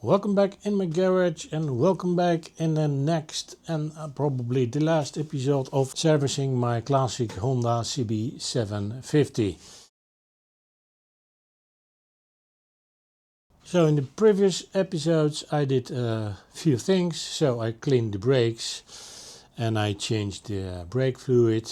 Welcome back in my garage and welcome back in the next and probably the last episode of servicing my classic Honda CB750. So in the previous episodes I did a few things. So I cleaned the brakes and I changed the brake fluid.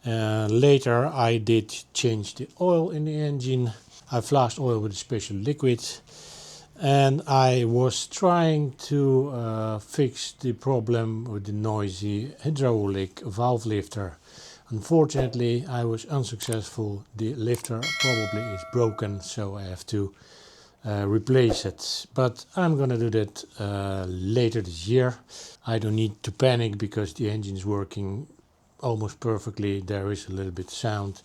Later I did change the oil in the engine. I flashed oil with a special liquid. And I was trying to fix the problem with the noisy hydraulic valve lifter. Unfortunately, I was unsuccessful. The lifter probably is broken, so I have to replace it. But I'm gonna do that later this year. I don't need to panic because the engine is working almost perfectly. There is a little bit sound,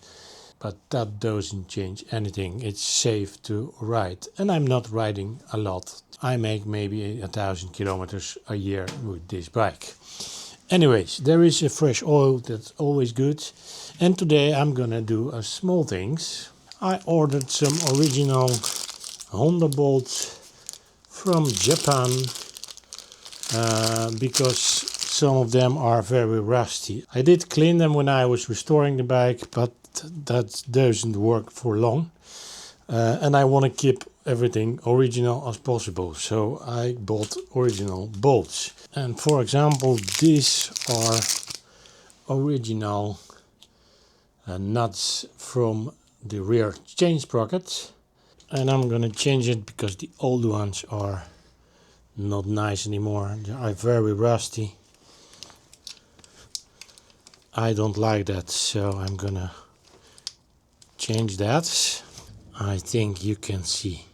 but that doesn't change anything. It's safe to ride, and I'm not riding a lot. I make maybe 1,000 kilometers a year with this bike. Anyways, there is a fresh oil, that's always good. And today I'm gonna do a small things. I ordered some original Honda bolts from Japan because some of them are very rusty. I did clean them when I was restoring the bike, but that doesn't work for long. And I want to keep everything original as possible, so I bought original bolts. And for example, these are original nuts from the rear chain sprocket, and I'm gonna change it because the old ones are not nice anymore. They are very rusty. I don't like that, so I'm gonna change that. I think you can see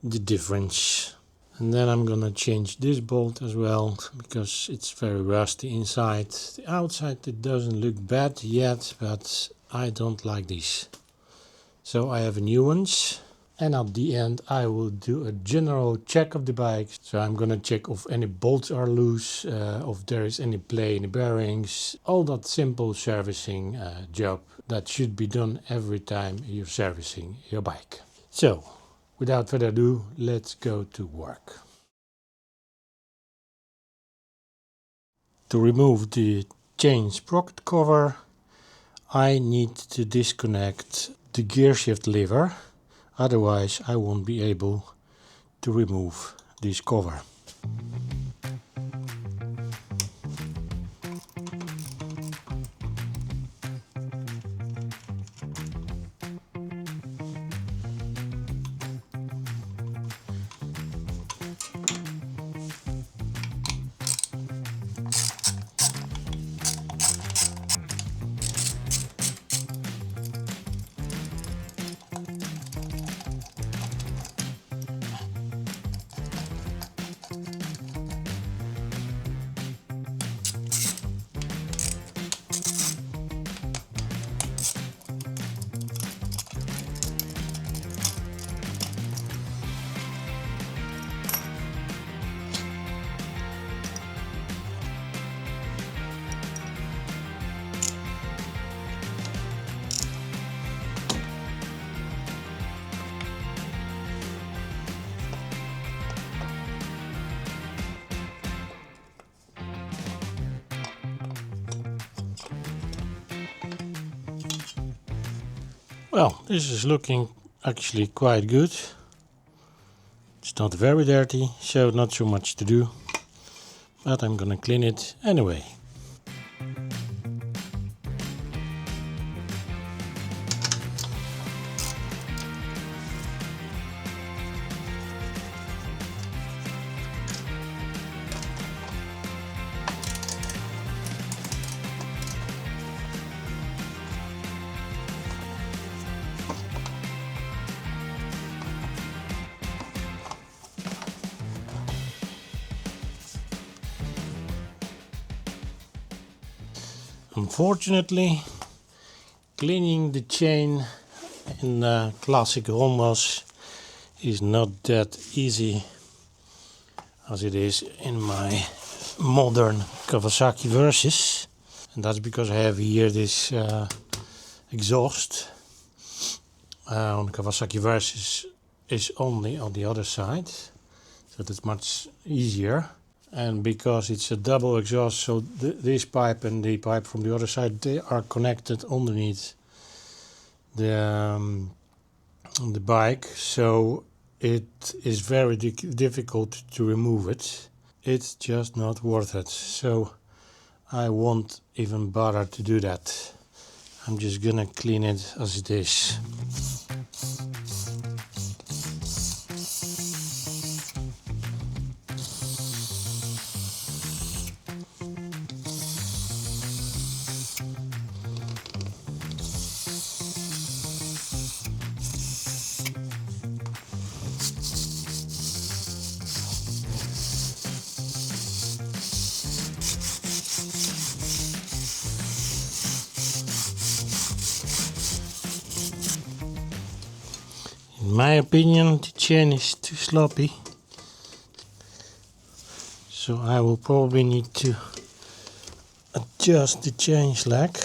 the difference. And then I'm gonna change this bolt as well because it's very rusty inside. The outside it doesn't look bad yet, but I don't like this. So I have new ones. And at the end I will do a general check of the bike. So I'm gonna check if any bolts are loose, if there is any play in the bearings, all that simple servicing job that should be done every time you're servicing your bike. So without further ado, let's go to work. To remove the chain sprocket cover, I need to disconnect the gear shift lever. Otherwise I won't be able to remove this cover. Well, this is looking actually quite good. It's not very dirty, so not so much to do, but I'm gonna clean it anyway. Unfortunately, cleaning the chain in classic Hondas is not that easy as it is in my modern Kawasaki Versys. And that's because I have here this exhaust. On Kawasaki Versys is only on the other side. so that's much easier. And because it's a double exhaust, so this pipe and the pipe from the other side, they are connected underneath the bike, so it is very difficult to remove it. It's just not worth it, so I won't even bother to do that. I'm just gonna clean it as it is. In my opinion, the chain is too sloppy, so I will probably need to adjust the chain slack.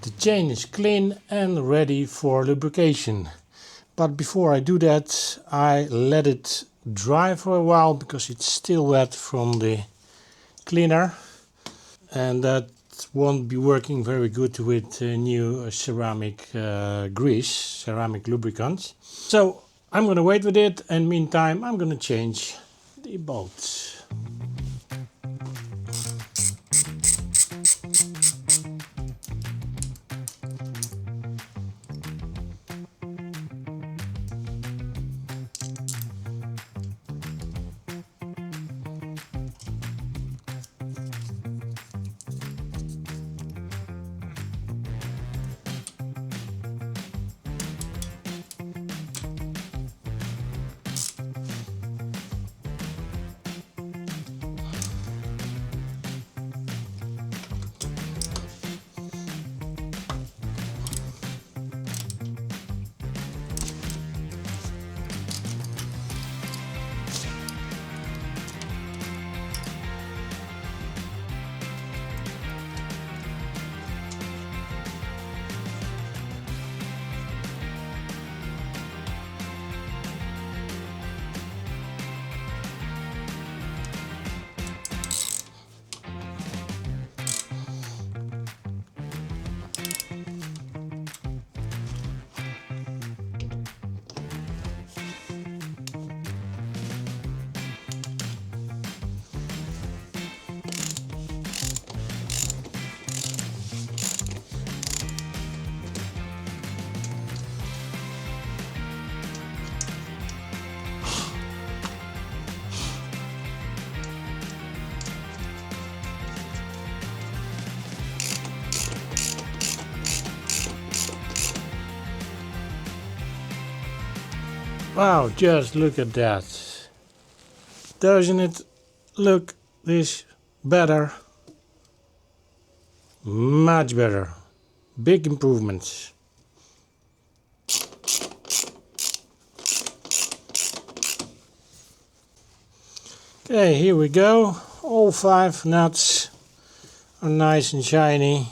The chain is clean and ready for lubrication. But before I do that, I let it dry for a while because it's still wet from the cleaner. And that won't be working very good with new ceramic grease, ceramic lubricant. So I'm gonna wait with it, and meantime I'm gonna change the bolts. Wow, just look at that. Doesn't it look this better? Much better. Big improvements. Okay, here we go. All 5 nuts are nice and shiny.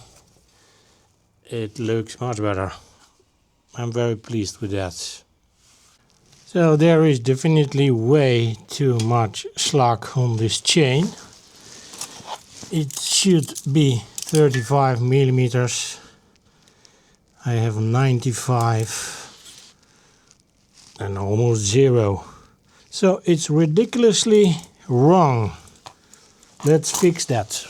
It looks much better. I'm very pleased with that. So there is definitely way too much slack on this chain. It should be 35 millimeters. I have 95 and almost 0. So it's ridiculously wrong. Let's fix that.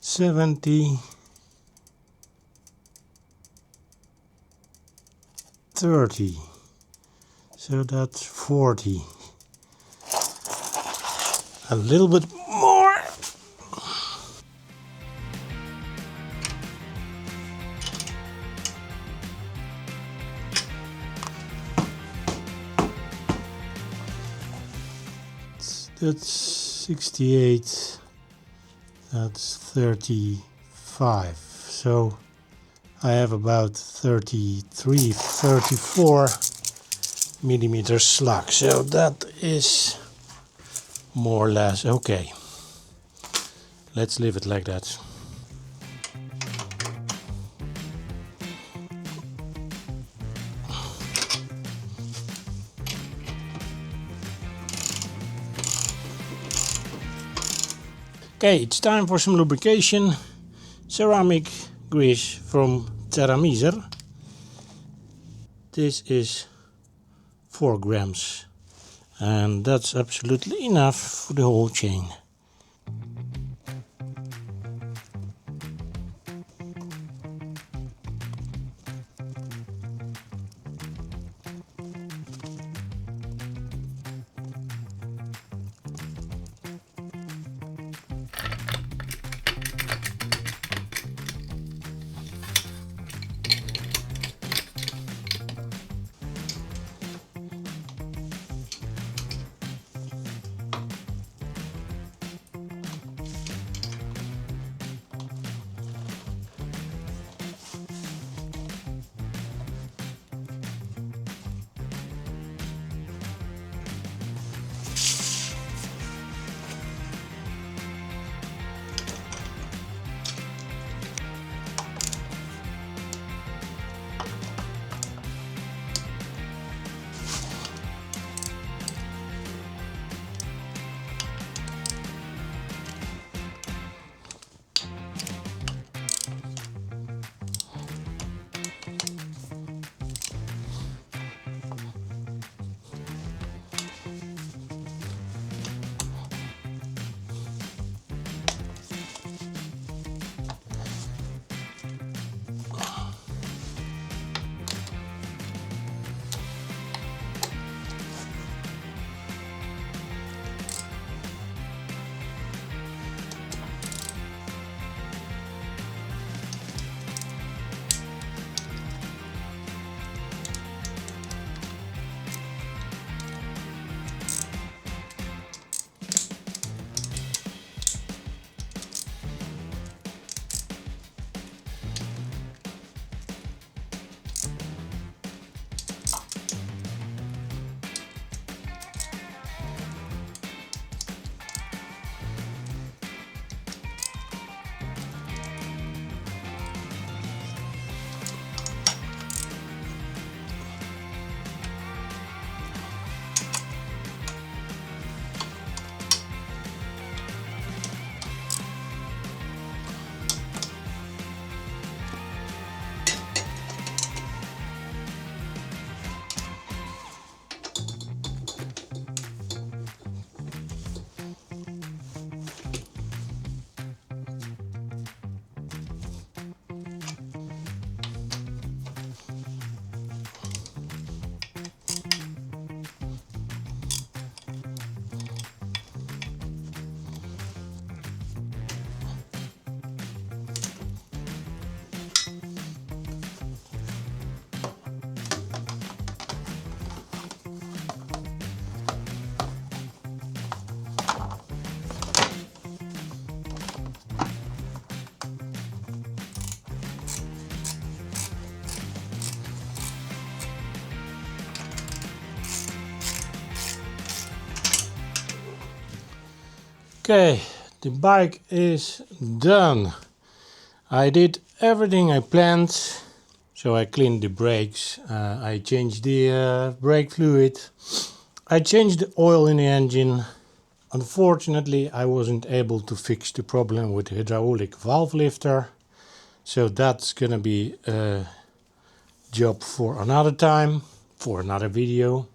$70, $30, so that's $40. A little bit more. That's 68. That's 35. So I have about 33, 34 millimeters slack. So that is more or less okay. Let's leave it like that. Okay, it's time for some lubrication. Ceramic grease from Teramizer. This is 4 grams. And that's absolutely enough for the whole chain. Okay, the bike is done. I did everything I planned. So I cleaned the brakes, I changed the brake fluid, I changed the oil in the engine. Unfortunately, I wasn't able to fix the problem with the hydraulic valve lifter. So that's gonna be a job for another time, for another video.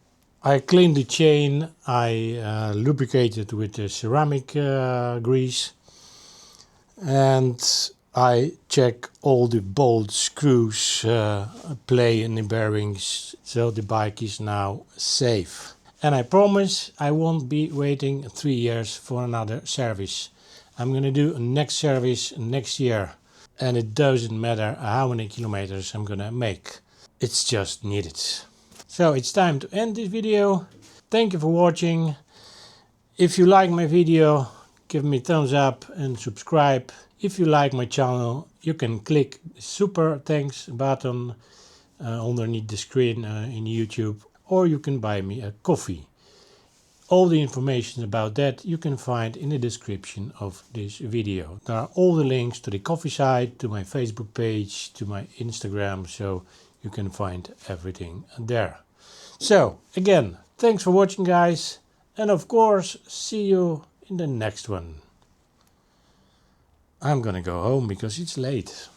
I cleaned the chain, I lubricated with the ceramic grease, and I check all the bolts, screws, play and the bearings, so the bike is now safe. And I promise I won't be waiting 3 years for another service. I'm gonna do a next service next year, and it doesn't matter how many kilometers I'm gonna make. It's just needed. So it's time to end this video. Thank you for watching. If you like my video, give me a thumbs up and subscribe. If you like my channel, you can click the super thanks button underneath the screen in YouTube, or you can buy me a coffee. All the information about that you can find in the description of this video. There are all the links to the coffee site, to my Facebook page, to my Instagram, so you can find everything there. So again, thanks for watching guys, and of course see you in the next one. I'm gonna go home because it's late.